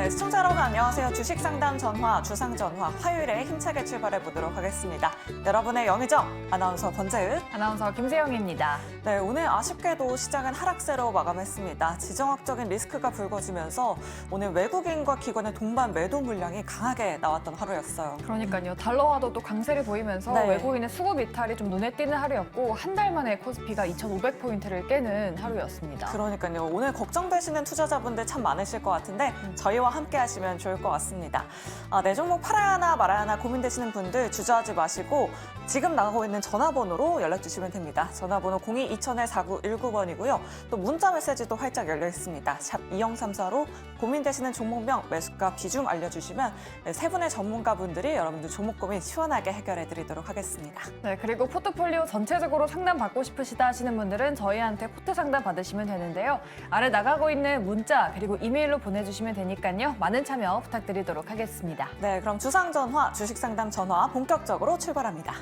네, 시청자 여러분 안녕하세요. 주식 상담 전화, 주상 전화 화요일에 힘차게 출발해 보도록 하겠습니다. 여러분의 영의정 아나운서 권재은, 아나운서 김세영입니다. 네, 오늘 아쉽게도 시장은 하락세로 마감했습니다. 지정학적인 리스크가 불거지면서 오늘 외국인과 기관의 동반 매도 물량이 강하게 나왔던 하루였어요. 그러니까요. 달러화도 또 강세를 보이면서 네. 외국인의 수급 이탈이 좀 눈에 띄는 하루였고 한 달 만에 코스피가 2,500포인트를 깨는 하루였습니다. 그러니까요. 오늘 걱정되시는 투자자분들 참 많으실 것 같은데 저희와 함께 하시면 좋을 것 같습니다. 내 종목 팔아야 하나 말아야 하나 고민되시는 분들 주저하지 마시고 지금 나가고 있는 전화번호로 연락 주시면 됩니다. 전화번호 02-2000-4919번이고요. 또 문자 메시지도 활짝 열려 있습니다. 샵 2034로 고민되시는 종목명, 매수가, 비중 알려주시면 세 분의 전문가분들이 여러분들 종목 고민 시원하게 해결해 드리도록 하겠습니다. 네, 그리고 포트폴리오 전체적으로 상담 받고 싶으시다 하시는 분들은 저희한테 포트 상담 받으시면 되는데요. 아래 나가고 있는 문자 그리고 이메일로 보내주시면 되니까요. 많은 참여 부탁드리도록 하겠습니다. 네, 그럼 주상 전화, 주식 상담 전화 본격적으로 출발합니다.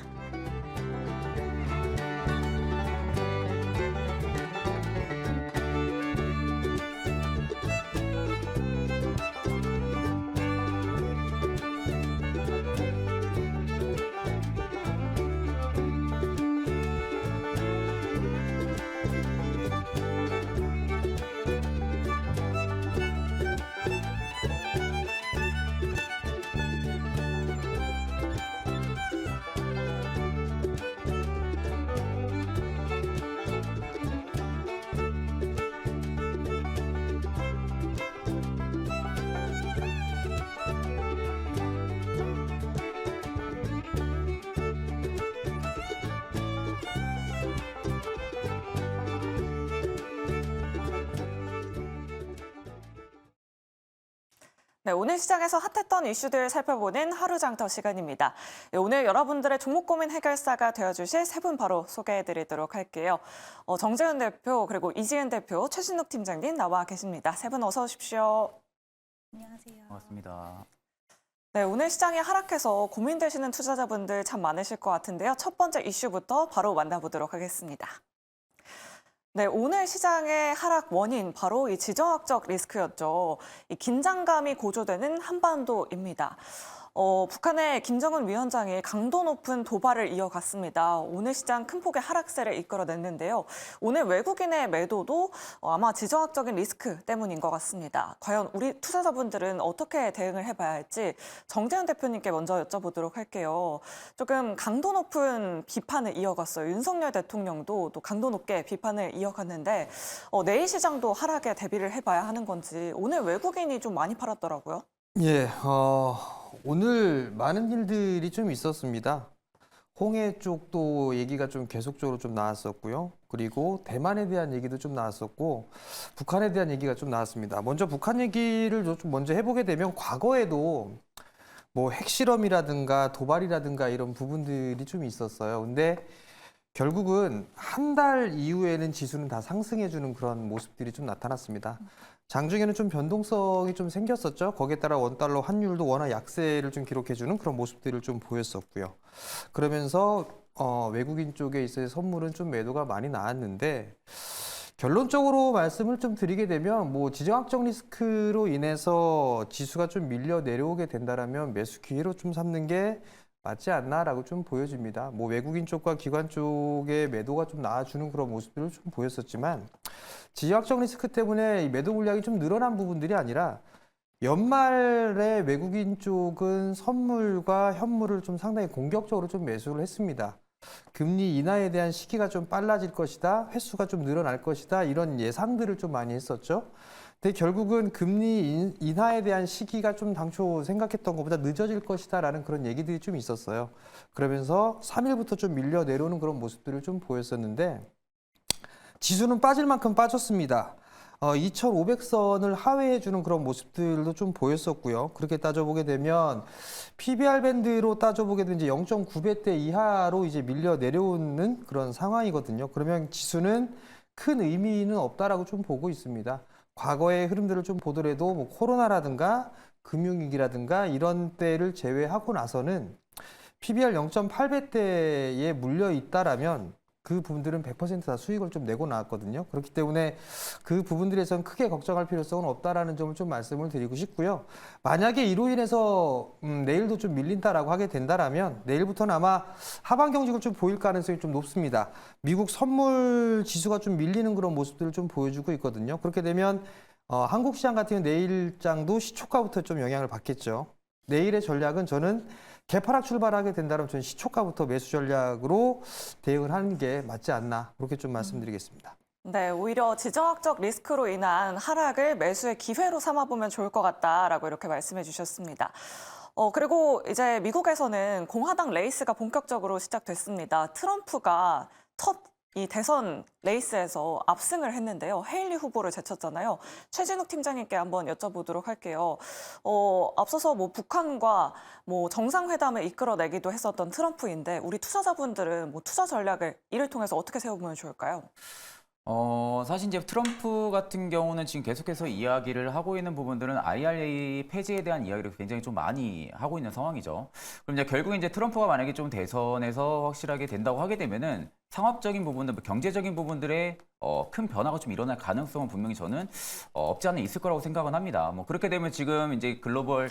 네, 오늘 시장에서 핫했던 이슈들 살펴보는 하루장터 시간입니다. 네, 오늘 여러분들의 종목 고민 해결사가 되어주실 세 분 바로 소개해드리도록 할게요. 정재은 대표 그리고 이지은 대표, 최진욱 팀장님 나와 계십니다. 세 분 어서 오십시오. 안녕하세요. 반갑습니다. 네, 오늘 시장이 하락해서 고민되시는 투자자분들 참 많으실 것 같은데요. 첫 번째 이슈부터 바로 만나보도록 하겠습니다. 네, 오늘 시장의 하락 원인 바로 이 지정학적 리스크였죠. 이 긴장감이 고조되는 한반도입니다. 북한의 김정은 위원장이 강도 높은 도발을 이어갔습니다. 오늘 시장 큰 폭의 하락세를 이끌어냈는데요. 오늘 외국인의 매도도 아마 지정학적인 리스크 때문인 것 같습니다. 과연 우리 투자자분들은 어떻게 대응을 해봐야 할지 정재은 대표님께 먼저 여쭤보도록 할게요. 조금 강도 높은 비판을 이어갔어요. 윤석열 대통령도 또 강도 높게 비판을 이어갔는데 내일 시장도 하락에 대비를 해봐야 하는 건지 오늘 외국인이 좀 많이 팔았더라고요. 예, 오늘 많은 일들이 좀 있었습니다. 홍해 쪽도 얘기가 좀 계속적으로 좀 나왔었고요. 그리고 대만에 대한 얘기도 좀 나왔었고, 북한에 대한 얘기가 좀 나왔습니다. 먼저 북한 얘기를 좀 먼저 해보게 되면 과거에도 뭐 핵실험이라든가 도발이라든가 이런 부분들이 좀 있었어요. 근데 결국은 한 달 이후에는 지수는 다 상승해주는 그런 모습들이 좀 나타났습니다. 장중에는 좀 변동성이 좀 생겼었죠. 거기에 따라 원달러 환율도 워낙 약세를 좀 기록해주는 그런 모습들을 좀 보였었고요. 그러면서 외국인 쪽에 있어서 선물은 좀 매도가 많이 나왔는데 결론적으로 말씀을 좀 드리게 되면 뭐 지정학적 리스크로 인해서 지수가 좀 밀려 내려오게 된다라면 매수 기회로 좀 삼는 게 맞지 않나라고 좀 보여집니다. 뭐 외국인 쪽과 기관 쪽의 매도가 좀 나와주는 그런 모습들을 좀 보였었지만 지정학적 리스크 때문에 이 매도 물량이 좀 늘어난 부분들이 아니라 연말에 외국인 쪽은 선물과 현물을 좀 상당히 공격적으로 좀 매수를 했습니다. 금리 인하에 대한 시기가 좀 빨라질 것이다, 횟수가 좀 늘어날 것이다 이런 예상들을 좀 많이 했었죠. 근데 결국은 금리 인하에 대한 시기가 좀 당초 생각했던 것보다 늦어질 것이다라는 그런 얘기들이 좀 있었어요. 그러면서 3일부터 좀 밀려 내려오는 그런 모습들을 좀 보였었는데 지수는 빠질 만큼 빠졌습니다. 2,500선을 하회해주는 그런 모습들도 좀 보였었고요. 그렇게 따져보게 되면 PBR 밴드로 따져보게 되면 이제 0.9배대 이하로 이제 밀려 내려오는 그런 상황이거든요. 그러면 지수는 큰 의미는 없다라고 좀 보고 있습니다. 과거의 흐름들을 좀 보더라도 뭐 코로나라든가 금융위기라든가 이런 때를 제외하고 나서는 PBR 0.8배대에 물려 있다라면 그 부분들은 100%다 수익을 좀 내고 나왔거든요. 그렇기 때문에 그 부분들에선 크게 걱정할 필요성은 없다라는 점을 좀 말씀을 드리고 싶고요. 만약에 이로 인해서 내일도 좀 밀린다라고 하게 된다라면 내일부터는 아마 하방 경직을 좀 보일 가능성이 좀 높습니다. 미국 선물 지수가 좀 밀리는 그런 모습들을 좀 보여주고 있거든요. 그렇게 되면 한국 시장 같은 경우 내일장도 시초가부터 좀 영향을 받겠죠. 내일의 전략은 저는 개파락 출발하게 된다면 저는 시초가부터 매수 전략으로 대응을 하는 게 맞지 않나 그렇게 좀 말씀드리겠습니다. 네, 오히려 지정학적 리스크로 인한 하락을 매수의 기회로 삼아보면 좋을 것 같다라고 이렇게 말씀해 주셨습니다. 그리고 이제 미국에서는 공화당 레이스가 본격적으로 시작됐습니다. 트럼프가 첫 이 대선 레이스에서 압승을 했는데요. 헤일리 후보를 제쳤잖아요. 최진욱 팀장님께 한번 여쭤보도록 할게요. 앞서서 뭐 북한과 뭐 정상회담을 이끌어내기도 했었던 트럼프인데 우리 투자자분들은 뭐 투자 전략을 이를 통해서 어떻게 세워보면 좋을까요? 사실 이제 트럼프 같은 경우는 지금 계속해서 이야기를 하고 있는 부분들은 IRA 폐지에 대한 이야기를 굉장히 좀 많이 하고 있는 상황이죠. 그럼 이제 결국 이제 트럼프가 만약에 좀 대선에서 확실하게 된다고 하게 되면은 상업적인 부분들, 경제적인 부분들의 큰 변화가 좀 일어날 가능성은 분명히 저는 없지 않아 있을 거라고 생각은 합니다. 뭐 그렇게 되면 지금 이제 글로벌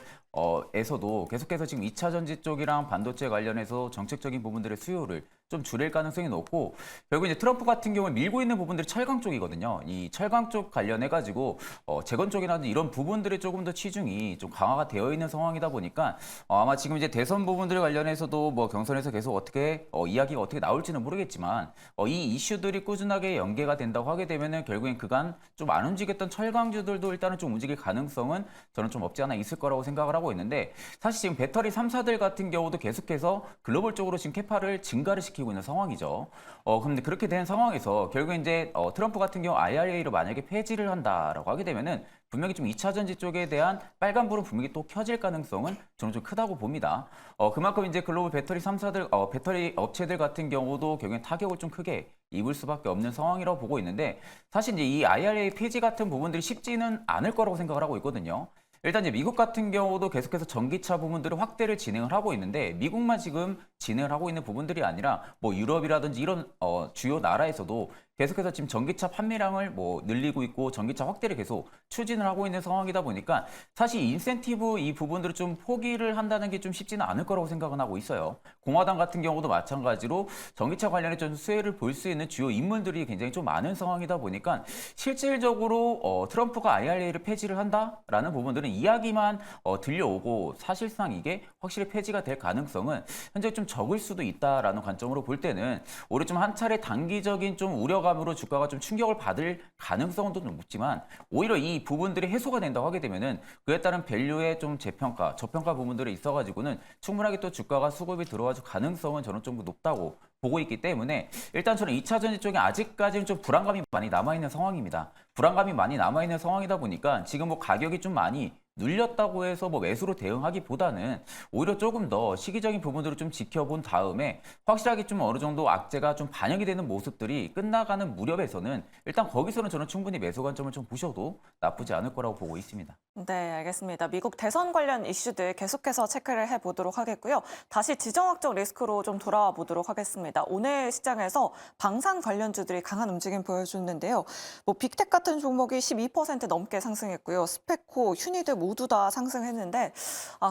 에서도 계속해서 지금 2차 전지 쪽이랑 반도체 관련해서 정책적인 부분들의 수요를 좀 줄일 가능성이 높고 결국 이제 트럼프 같은 경우에 밀고 있는 부분들이 철강 쪽이거든요. 이 철강 쪽 관련해 가지고 재건 쪽이라든지 이런 부분들이 조금 더 치중이 좀 강화가 되어 있는 상황이다 보니까 아마 지금 이제 대선 부분들 관련해서도 뭐 경선에서 계속 어떻게 이야기가 어떻게 나올지는 모르겠지만 이 이슈들이 꾸준하게 연계가 된다고 하게 되면은 결국엔 그간 좀 안 움직였던 철강주들도 일단은 좀 움직일 가능성은 저는 좀 없지 않아 있을 거라고 생각을 하고 있는데 사실 지금 배터리 3사들 같은 경우도 계속해서 글로벌적으로 지금 캐파를 증가를 시키고 있는 상황이죠. 그런데 그렇게 된 상황에서 결국 이제 트럼프 같은 경우 IRA를 만약에 폐지를 한다라고 하게 되면은 분명히 좀 2차 전지 쪽에 대한 빨간불은 분명히 또 켜질 가능성은 저는 좀 크다고 봅니다. 그만큼 이제 글로벌 배터리 3사들, 배터리 업체들 같은 경우도 결국엔 타격을 좀 크게 입을 수밖에 없는 상황이라고 보고 있는데 사실 이제 이 IRA 폐지 같은 부분들이 쉽지는 않을 거라고 생각을 하고 있거든요. 일단 이제 미국 같은 경우도 계속해서 전기차 부분들을 확대를 진행을 하고 있는데 미국만 지금 진행을 하고 있는 부분들이 아니라 뭐 유럽이라든지 이런 주요 나라에서도 계속해서 지금 전기차 판매량을 뭐 늘리고 있고 전기차 확대를 계속 추진을 하고 있는 상황이다 보니까 사실 인센티브 이 부분들을 좀 포기를 한다는 게 좀 쉽지는 않을 거라고 생각은 하고 있어요. 공화당 같은 경우도 마찬가지로 전기차 관련해 좀 수혜를 볼 수 있는 주요 인물들이 굉장히 좀 많은 상황이다 보니까 실질적으로 트럼프가 IRA를 폐지를 한다라는 부분들은 이야기만 들려오고 사실상 이게 확실히 폐지가 될 가능성은 현재 좀 적을 수도 있다라는 관점으로 볼 때는 오히려 좀 한 차례 단기적인 좀 우려감으로 주가가 좀 충격을 받을 가능성은 좀 높지만 오히려 이 부분들이 해소가 된다고 하게 되면은 그에 따른 밸류의 좀 재평가, 저평가 부분들이 있어가지고는 충분하게 또 주가가 수급이 들어와줄 가능성은 저는 좀 높다고 보고 있기 때문에 일단 저는 2차 전지 쪽에 아직까지는 좀 불안감이 많이 남아있는 상황입니다. 불안감이 많이 남아있는 상황이다 보니까 지금 뭐 가격이 좀 많이 눌렸다고 해서 뭐 매수로 대응하기보다는 오히려 조금 더 시기적인 부분들을 좀 지켜본 다음에 확실하게 좀 어느 정도 악재가 좀 반영이 되는 모습들이 끝나가는 무렵에서는 일단 거기서는 저는 충분히 매수 관점을 좀 보셔도 나쁘지 않을 거라고 보고 있습니다. 네, 알겠습니다. 미국 대선 관련 이슈들 계속해서 체크를 해보도록 하겠고요. 다시 지정학적 리스크로 좀 돌아와 보도록 하겠습니다. 오늘 시장에서 방산 관련주들이 강한 움직임 보여줬는데요. 뭐 빅텍 같은 종목이 12% 넘게 상승했고요. 스페코, 휴니드 모두 다 상승했는데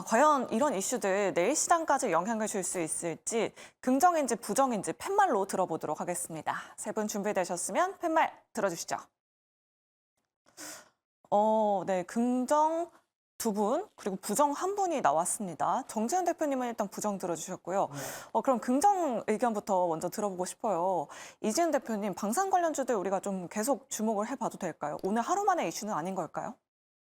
과연 이런 이슈들 내일 시장까지 영향을 줄 수 있을지 긍정인지 부정인지 팻말로 들어보도록 하겠습니다. 세 분 준비되셨으면 팻말 들어주시죠. 네, 긍정 2분, 그리고 부정 1분이 나왔습니다. 정재현 대표님은 일단 부정 들어주셨고요. 그럼 긍정 의견부터 먼저 들어보고 싶어요. 이지은 대표님, 방산 관련주들 우리가 좀 계속 주목을 해봐도 될까요? 오늘 하루 만의 이슈는 아닌 걸까요?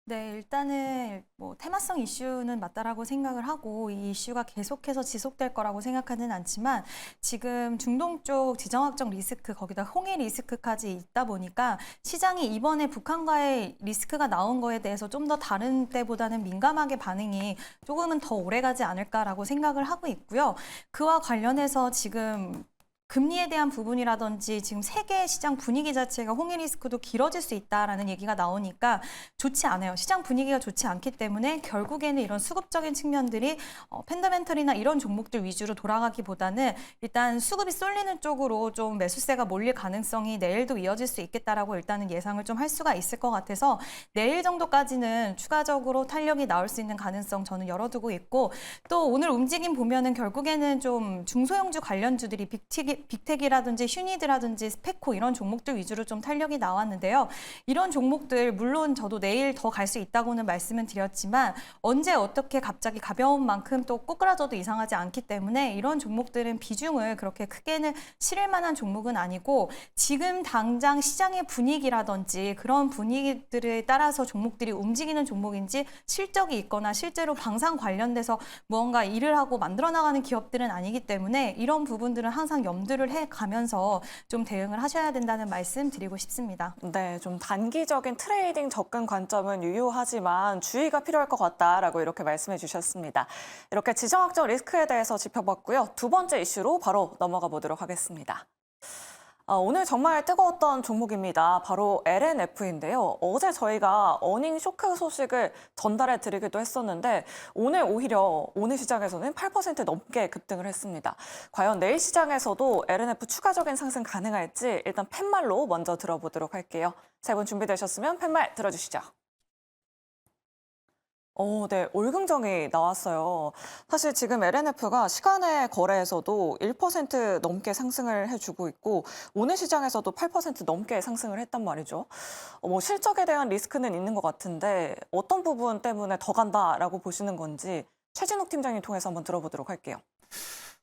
네, 일단은 뭐 테마성 이슈는 맞다라고 생각을 하고 이 이슈가 계속해서 지속될 거라고 생각하지는 않지만 지금 중동 쪽 지정학적 리스크 거기다 홍해 리스크까지 있다 보니까 시장이 이번에 북한과의 리스크가 나온 거에 대해서 좀 더 다른 때보다는 민감하게 반응이 조금은 더 오래 가지 않을까라고 생각을 하고 있고요. 그와 관련해서 지금 금리에 대한 부분이라든지 지금 세계 시장 분위기 자체가 홍해 리스크도 길어질 수 있다라는 얘기가 나오니까 좋지 않아요. 시장 분위기가 좋지 않기 때문에 결국에는 이런 수급적인 측면들이 펀더멘털이나 이런 종목들 위주로 돌아가기보다는 일단 수급이 쏠리는 쪽으로 좀 매수세가 몰릴 가능성이 내일도 이어질 수 있겠다라고 일단은 예상을 좀 할 수가 있을 것 같아서 내일 정도까지는 추가적으로 탄력이 나올 수 있는 가능성 저는 열어두고 있고 또 오늘 움직임 보면은 결국에는 좀 중소형주 관련주들이 빅텍이라든지 휴니드라든지 스페코 이런 종목들 위주로 좀 탄력이 나왔는데요. 이런 종목들 물론 저도 내일 더 갈 수 있다고는 말씀은 드렸지만 언제 어떻게 갑자기 가벼운 만큼 또 꼬꾸라져도 이상하지 않기 때문에 이런 종목들은 비중을 그렇게 크게는 실을 만한 종목은 아니고 지금 당장 시장의 분위기라든지 그런 분위기들에 따라서 종목들이 움직이는 종목인지 실적이 있거나 실제로 방산 관련돼서 무언가 일을 하고 만들어 나가는 기업들은 아니기 때문에 이런 부분들은 항상 염두를 해가면서 좀 대응을 하셔야 된다는 말씀 드리고 싶습니다. 네, 좀 단기적인 트레이딩 접근 관점은 유효하지만 주의가 필요할 것 같다라고 이렇게 말씀해 주셨습니다. 이렇게 지정학적 리스크에 대해서 짚어봤고요. 두 번째 이슈로 바로 넘어가 보도록 하겠습니다. 오늘 정말 뜨거웠던 종목입니다. 바로 LNF인데요. 어제 저희가 어닝 쇼크 소식을 전달해 드리기도 했었는데 오늘 시장에서는 8% 넘게 급등을 했습니다. 과연 내일 시장에서도 LNF 추가적인 상승 가능할지 일단 팻말로 먼저 들어보도록 할게요. 세 분 준비되셨으면 팻말 들어주시죠. 네, 올긍정이 나왔어요. 사실 지금 LNF가 시간의 거래에서도 1% 넘게 상승을 해주고 있고 오늘 시장에서도 8% 넘게 상승을 했단 말이죠. 실적에 대한 리스크는 있는 것 같은데 어떤 부분 때문에 더 간다라고 보시는 건지 최진욱 팀장님 통해서 한번 들어보도록 할게요.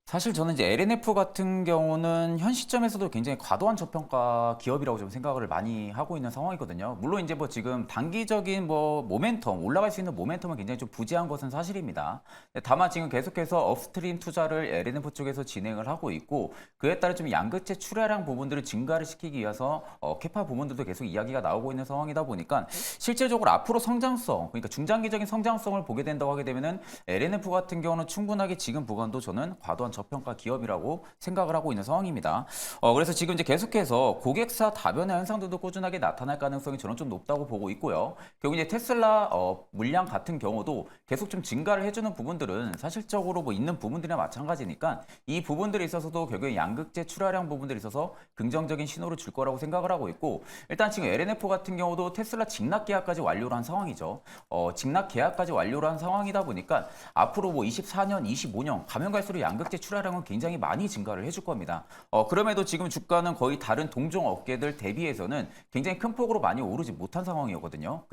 사실 저는 이제 LNF 같은 경우는 현 시점에서도 굉장히 과도한 저평가 기업이라고 좀 생각을 많이 하고 있는 상황이거든요. 물론 이제 지금 단기적인 모멘텀, 올라갈 수 있는 모멘텀은 굉장히 좀 부재한 것은 사실입니다. 다만 지금 계속해서 업스트림 투자를 LNF 쪽에서 진행을 하고 있고 그에 따라 좀 양극재 출하량 부분들을 증가를 시키기 위해서 캐파 부분들도 계속 이야기가 나오고 있는 상황이다 보니까 실제적으로 앞으로 성장성, 그러니까 중장기적인 성장성을 보게 된다고 하게 되면은 LNF 같은 경우는 충분하게 지금 구간도 저는 과도한 저평가 기업이라고 생각을 하고 있는 상황입니다. 그래서 지금 이제 계속해서 고객사 다변화 현상들도 꾸준하게 나타날 가능성이 저는 좀 높다고 보고 있고요. 결국 이제 테슬라 물량 같은 경우도 계속 좀 증가를 해주는 부분들은 사실적으로 있는 부분들이나 마찬가지니까 이 부분들에 있어서도 결국에 양극재 출하량 부분들에 있어서 긍정적인 신호를 줄 거라고 생각을 하고 있고 일단 지금 LNF 같은 경우도 테슬라 직납 계약까지 완료를 한 상황이죠. 직납 계약까지 완료를 한 상황이다 보니까 앞으로 24년, 25년 가면 갈수록 양극재 출하량은 굉장히 많이 증가를 해줄 겁니다. 그럼에도 지금 주가는 거의 다른 동종 업계들 대비해서는 굉장히 큰 폭으로 많이 오르지 못한 상황이었거든요.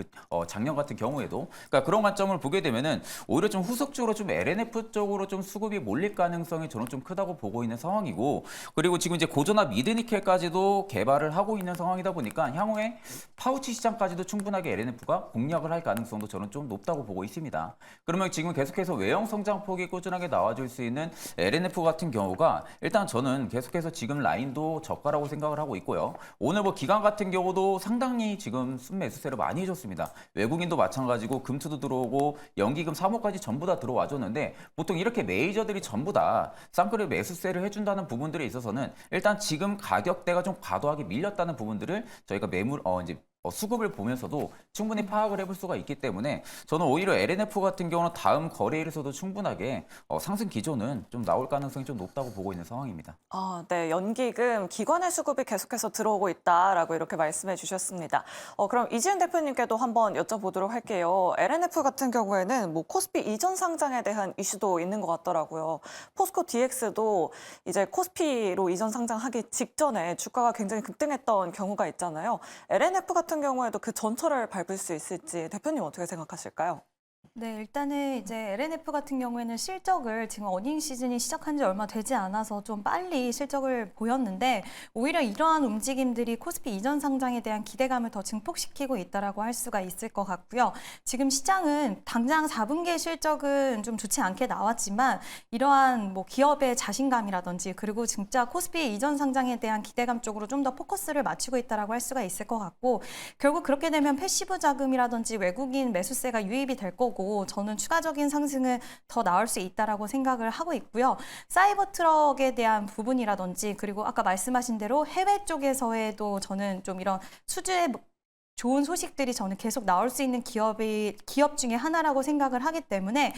작년 같은 경우에도. 그러니까 그런 관점을 보게 되면은 오히려 좀 후속적으로 좀 LNF 쪽으로 좀 수급이 몰릴 가능성이 저는 좀 크다고 보고 있는 상황이고 그리고 지금 이제 고전압 미드니켈까지도 개발을 하고 있는 상황이다 보니까 향후에 파우치 시장까지도 충분하게 LNF가 공략을 할 가능성도 저는 좀 높다고 보고 있습니다. 그러면 지금 계속해서 외형 성장폭이 꾸준하게 나와줄 수 있는 LNF 같은 경우가 일단 저는 계속해서 지금 라인도 저가라고 생각을 하고 있고요. 오늘 기관 같은 경우도 상당히 지금 순매수세를 많이 해줬습니다. 외국인도 마찬가지고 금투도 들어오고 연기금 3호까지 전부 다 들어와 줬는데 보통 이렇게 메이저들이 전부 다 쌍끌이 매수세를 해준다는 부분들에 있어서는 일단 지금 가격대가 좀 과도하게 밀렸다는 부분들을 저희가 수급을 보면서도 충분히 파악을 해볼 수가 있기 때문에 저는 오히려 LNF 같은 경우는 다음 거래일에서도 충분하게 상승 기조는 좀 나올 가능성이 좀 높다고 보고 있는 상황입니다. 네, 연기금 기관의 수급이 계속해서 들어오고 있다라고 이렇게 말씀해 주셨습니다. 그럼 이지은 대표님께도 한번 여쭤보도록 할게요. LNF 같은 경우에는 코스피 이전 상장에 대한 이슈도 있는 것 같더라고요. 포스코 DX도 이제 코스피로 이전 상장하기 직전에 주가가 굉장히 급등했던 경우가 있잖아요. LNF 같은 경우에도 그 전철을 밟을 수 있을지 대표님 어떻게 생각하실까요? 네, 일단은 이제 LNF 같은 경우에는 실적을 지금 어닝 시즌이 시작한 지 얼마 되지 않아서 좀 빨리 실적을 보였는데 오히려 이러한 움직임들이 코스피 이전 상장에 대한 기대감을 더 증폭시키고 있다라고 할 수가 있을 것 같고요. 지금 시장은 당장 4분기 실적은 좀 좋지 않게 나왔지만 이러한 기업의 자신감이라든지 그리고 진짜 코스피 이전 상장에 대한 기대감 쪽으로 좀 더 포커스를 맞추고 있다라고 할 수가 있을 것 같고 결국 그렇게 되면 패시브 자금이라든지 외국인 매수세가 유입이 될 거고 보고 저는 추가적인 상승은 더 나올 수 있다라고 생각을 하고 있고요. 사이버 트럭에 대한 부분이라든지 그리고 아까 말씀하신 대로 해외 쪽에서에도 저는 좀 이런 수주의 좋은 소식들이 저는 계속 나올 수 있는 기업 중에 하나라고 생각을 하기 때문에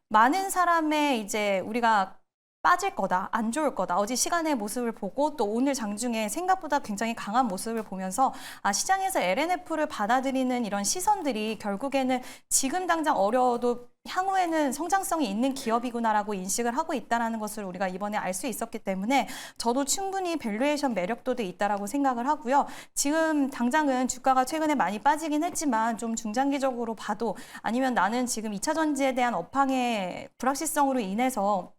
많은 사람의 이제 우리가 빠질 거다, 안 좋을 거다. 어제 시간의 모습을 보고 또 오늘 장중에 생각보다 굉장히 강한 모습을 보면서 시장에서 LNF를 받아들이는 이런 시선들이 결국에는 지금 당장 어려워도 향후에는 성장성이 있는 기업이구나라고 인식을 하고 있다는 것을 우리가 이번에 알 수 있었기 때문에 저도 충분히 밸류에이션 매력도도 있다라고 생각을 하고요. 지금 당장은 주가가 최근에 많이 빠지긴 했지만 좀 중장기적으로 봐도 아니면 나는 지금 2차 전지에 대한 업황의 불확실성으로 인해서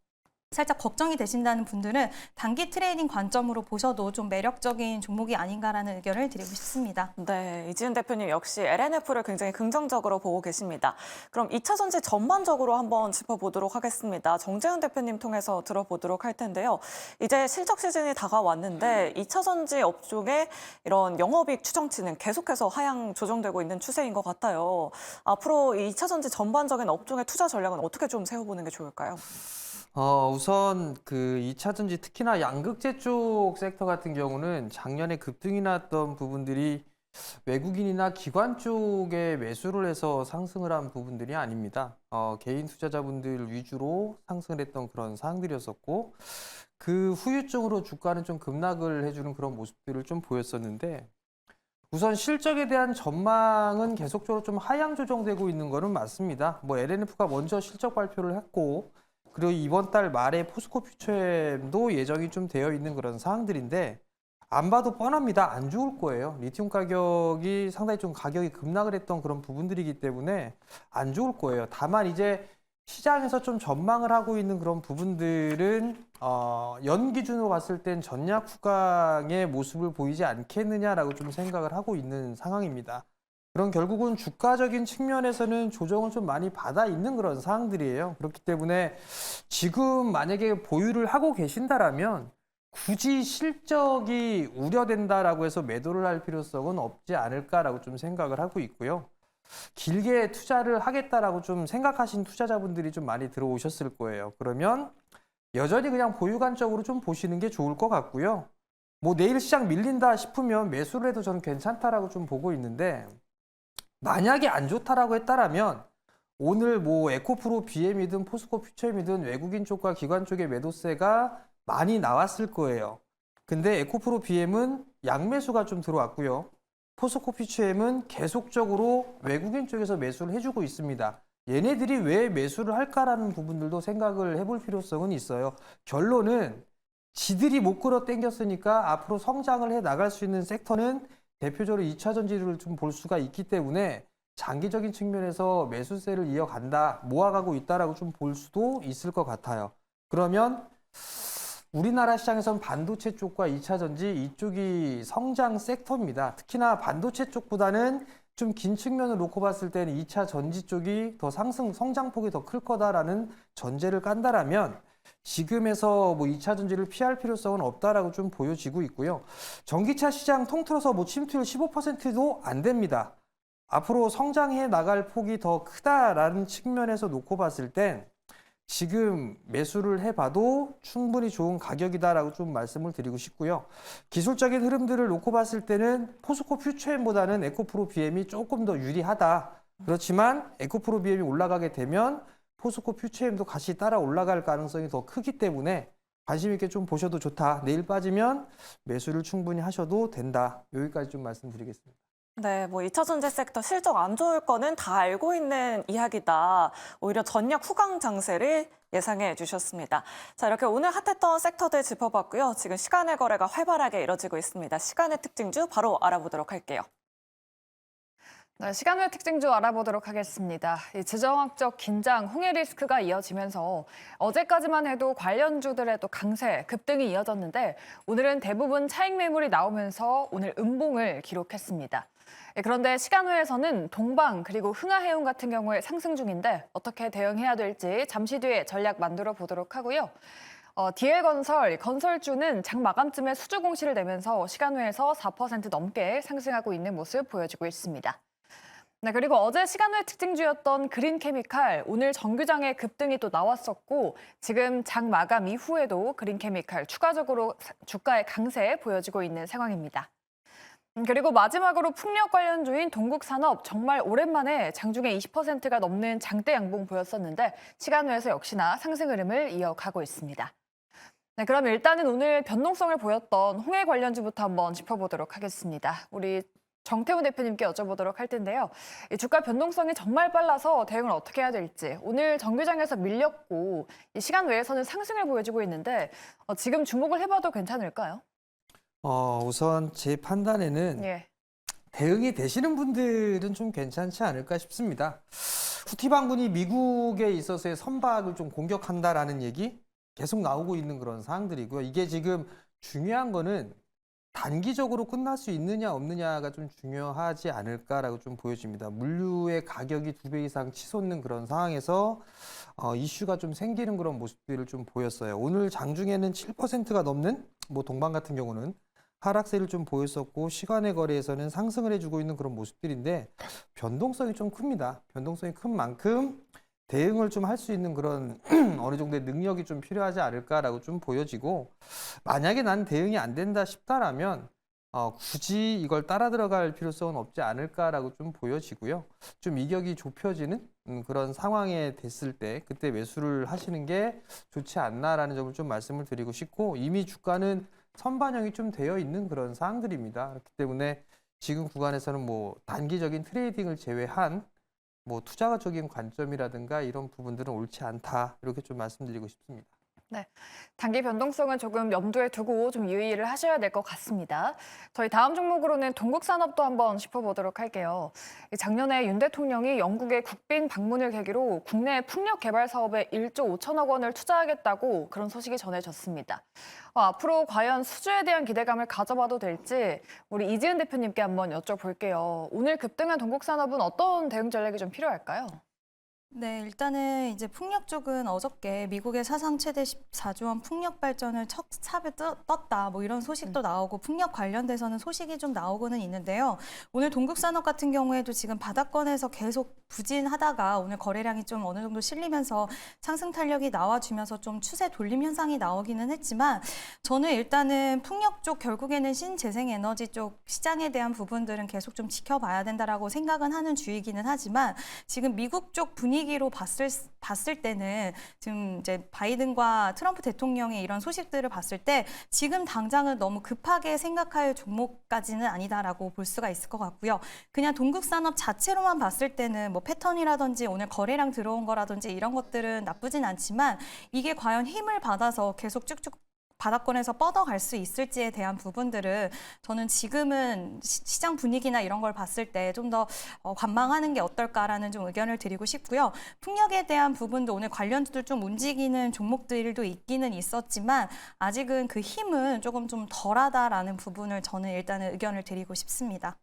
살짝 걱정이 되신다는 분들은 단기 트레이딩 관점으로 보셔도 좀 매력적인 종목이 아닌가라는 의견을 드리고 싶습니다. 네, 이지은 대표님 역시 LNF를 굉장히 긍정적으로 보고 계십니다. 그럼 2차 전지 전반적으로 한번 짚어보도록 하겠습니다. 정재훈 대표님 통해서 들어보도록 할 텐데요. 이제 실적 시즌이 다가왔는데 2차 전지 업종의 이런 영업이익 추정치는 계속해서 하향 조정되고 있는 추세인 것 같아요. 앞으로 이 2차 전지 전반적인 업종의 투자 전략은 어떻게 좀 세워보는 게 좋을까요? 우선 그 2차 전지 특히나 양극재 쪽 섹터 같은 경우는 작년에 급등이 났던 부분들이 외국인이나 기관 쪽에 매수를 해서 상승을 한 부분들이 아닙니다. 개인 투자자분들 위주로 상승을 했던 그런 사항들이었었고 그 후유증으로 주가는 좀 급락을 해주는 그런 모습들을 좀 보였었는데 우선 실적에 대한 전망은 계속적으로 좀 하향 조정되고 있는 거는 맞습니다. 뭐 LNF가 먼저 실적 발표를 했고 그리고 이번 달 말에 포스코 퓨처엠도 예정이 좀 되어 있는 그런 사항들인데 안 봐도 뻔합니다. 안 좋을 거예요. 리튬 가격이 상당히 좀 가격이 급락을 했던 그런 부분들이기 때문에 안 좋을 거예요. 다만 이제 시장에서 좀 전망을 하고 있는 그런 부분들은 연 기준으로 봤을 땐 전략 후강의 모습을 보이지 않겠느냐라고 좀 생각을 하고 있는 상황입니다. 그럼 결국은 주가적인 측면에서는 조정을 좀 많이 받아 있는 그런 사항들이에요. 그렇기 때문에 지금 만약에 보유를 하고 계신다라면 굳이 실적이 우려된다라고 해서 매도를 할 필요성은 없지 않을까라고 좀 생각을 하고 있고요. 길게 투자를 하겠다라고 좀 생각하신 투자자분들이 좀 많이 들어오셨을 거예요. 그러면 여전히 그냥 보유 관점으로 좀 보시는 게 좋을 것 같고요. 뭐 내일 시장 밀린다 싶으면 매수를 해도 저는 괜찮다라고 좀 보고 있는데 만약에 안 좋다라고 했다라면 오늘 뭐 에코프로 BM이든 포스코 퓨처엠이든 외국인 쪽과 기관 쪽의 매도세가 많이 나왔을 거예요. 근데 에코프로 BM은 양매수가 좀 들어왔고요. 포스코 퓨처엠은 계속적으로 외국인 쪽에서 매수를 해주고 있습니다. 얘네들이 왜 매수를 할까라는 부분들도 생각을 해볼 필요성은 있어요. 결론은 지들이 못 끌어 당겼으니까 앞으로 성장을 해 나갈 수 있는 섹터는 대표적으로 2차 전지를 좀 볼 수가 있기 때문에 장기적인 측면에서 매수세를 이어간다, 모아가고 있다라고 좀 볼 수도 있을 것 같아요. 그러면 우리나라 시장에선 반도체 쪽과 2차 전지 이쪽이 성장 섹터입니다. 특히나 반도체 쪽보다는 좀 긴 측면을 놓고 봤을 때는 2차 전지 쪽이 더 성장폭이 더 클 거다라는 전제를 깐다라면 지금에서 뭐 2차 전지를 피할 필요성은 없다라고 좀 보여지고 있고요. 전기차 시장 통틀어서 뭐 침투율 15%도 안 됩니다. 앞으로 성장해 나갈 폭이 더 크다라는 측면에서 놓고 봤을 땐 지금 매수를 해봐도 충분히 좋은 가격이다라고 좀 말씀을 드리고 싶고요. 기술적인 흐름들을 놓고 봤을 때는 포스코 퓨처엠보다는 에코프로 BM이 조금 더 유리하다. 그렇지만 에코프로 BM이 올라가게 되면 포스코 퓨처엠도 같이 따라 올라갈 가능성이 더 크기 때문에 관심 있게 좀 보셔도 좋다. 내일 빠지면 매수를 충분히 하셔도 된다. 여기까지 좀 말씀드리겠습니다. 네, 뭐 2차 전지 섹터 실적 안 좋을 거는 다 알고 있는 이야기다. 오히려 전략 후강 장세를 예상해 주셨습니다. 자, 이렇게 오늘 핫했던 섹터들 짚어봤고요. 지금 시간의 거래가 활발하게 이뤄지고 있습니다. 시간의 특징주 바로 알아보도록 할게요. 네, 시간의 특징주 알아보도록 하겠습니다. 이 지정학적 긴장, 홍해 리스크가 이어지면서 어제까지만 해도 관련주들의 또 강세, 급등이 이어졌는데 오늘은 대부분 차익 매물이 나오면서 오늘 음봉을 기록했습니다. 그런데 시간외에서는 동방 그리고 흥하해운 같은 경우에 상승 중인데 어떻게 대응해야 될지 잠시 뒤에 전략 만들어 보도록 하고요. DL건설, 건설주는 장 마감쯤에 수주 공시를 내면서 시간외에서 4% 넘게 상승하고 있는 모습 보여지고 있습니다. 네, 그리고 어제 시간외 특징주였던 그린케미칼, 오늘 정규장에 급등이 또 나왔었고 지금 장 마감 이후에도 그린케미칼 추가적으로 주가의 강세 보여지고 있는 상황입니다. 그리고 마지막으로 풍력 관련주인 동국산업 정말 오랜만에 장중에 20%가 넘는 장대 양봉 보였었는데 시간외에서 역시나 상승 흐름을 이어가고 있습니다. 네, 그럼 일단은 오늘 변동성을 보였던 홍해 관련주부터 한번 짚어보도록 하겠습니다. 우리 정태훈 대표님께 여쭤보도록 할 텐데요. 이 주가 변동성이 정말 빨라서 대응을 어떻게 해야 될지 오늘 정규장에서 밀렸고 이 시간 외에서는 상승을 보여주고 있는데 지금 주목을 해봐도 괜찮을까요? 우선 제 판단에는 예. 대응이 되시는 분들은 좀 괜찮지 않을까 싶습니다. 후티 반군이 미국에 있어서의 선박을 좀 공격한다라는 얘기 계속 나오고 있는 그런 사항들이고요. 이게 지금 중요한 거는 단기적으로 끝날 수 있느냐 없느냐가 좀 중요하지 않을까라고 좀 보여집니다. 물류의 가격이 2배 이상 치솟는 그런 상황에서 이슈가 좀 생기는 그런 모습들을 좀 보였어요. 오늘 장중에는 7%가 넘는 동방 같은 경우는 하락세를 좀 보였었고 시간의 거래에서는 상승을 해주고 있는 그런 모습들인데 변동성이 좀 큽니다. 변동성이 큰 만큼 대응을 좀 할 수 있는 그런 어느 정도의 능력이 좀 필요하지 않을까라고 좀 보여지고 만약에 난 대응이 안 된다 싶다라면 굳이 이걸 따라 들어갈 필요성은 없지 않을까라고 좀 보여지고요. 좀 이격이 좁혀지는 그런 상황에 됐을 때 그때 매수를 하시는 게 좋지 않나라는 점을 좀 말씀을 드리고 싶고 이미 주가는 선반영이 좀 되어 있는 그런 사항들입니다. 그렇기 때문에 지금 구간에서는 단기적인 트레이딩을 제외한 투자적인 관점이라든가 이런 부분들은 옳지 않다 이렇게 좀 말씀드리고 싶습니다. 네, 단기 변동성은 조금 염두에 두고 좀 유의를 하셔야 될 것 같습니다. 저희 다음 종목으로는 동국산업도 한번 짚어보도록 할게요. 작년에 윤 대통령이 영국의 국빈 방문을 계기로 국내 풍력 개발 사업에 1조 5천억 원을 투자하겠다고 그런 소식이 전해졌습니다. 앞으로 과연 수주에 대한 기대감을 가져봐도 될지 우리 이지은 대표님께 한번 여쭤볼게요. 오늘 급등한 동국산업은 어떤 대응 전략이 좀 필요할까요? 네, 일단은 이제 풍력 쪽은 어저께 미국의 사상 최대 14조 원 풍력 발전을 첫 삽에 떴다. 이런 소식도 나오고 풍력 관련돼서는 소식이 좀 나오고는 있는데요. 오늘 동국산업 같은 경우에도 지금 바닥권에서 계속 부진하다가 오늘 거래량이 좀 어느 정도 실리면서 상승 탄력이 나와주면서 좀 추세 돌림 현상이 나오기는 했지만 저는 일단은 풍력 쪽 결국에는 신재생에너지 쪽 시장에 대한 부분들은 계속 좀 지켜봐야 된다라고 생각은 하는 주의기는 하지만 지금 미국 쪽 분위기로 봤을 때는 지금 이제 바이든과 트럼프 대통령의 이런 소식들을 봤을 때 지금 당장은 너무 급하게 생각할 종목까지는 아니다라고 볼 수가 있을 것 같고요. 그냥 동국산업 자체로만 봤을 때는 패턴이라든지 오늘 거래량 들어온 거라든지 이런 것들은 나쁘진 않지만 이게 과연 힘을 받아서 계속 쭉쭉 바닥권에서 뻗어갈 수 있을지에 대한 부분들은 저는 지금은 시장 분위기나 이런 걸 봤을 때 좀 더 관망하는 게 어떨까라는 좀 의견을 드리고 싶고요. 풍력에 대한 부분도 오늘 관련주들 좀 움직이는 종목들도 있기는 있었지만 아직은 그 힘은 조금 좀 덜하다라는 부분을 저는 일단은 의견을 드리고 싶습니다.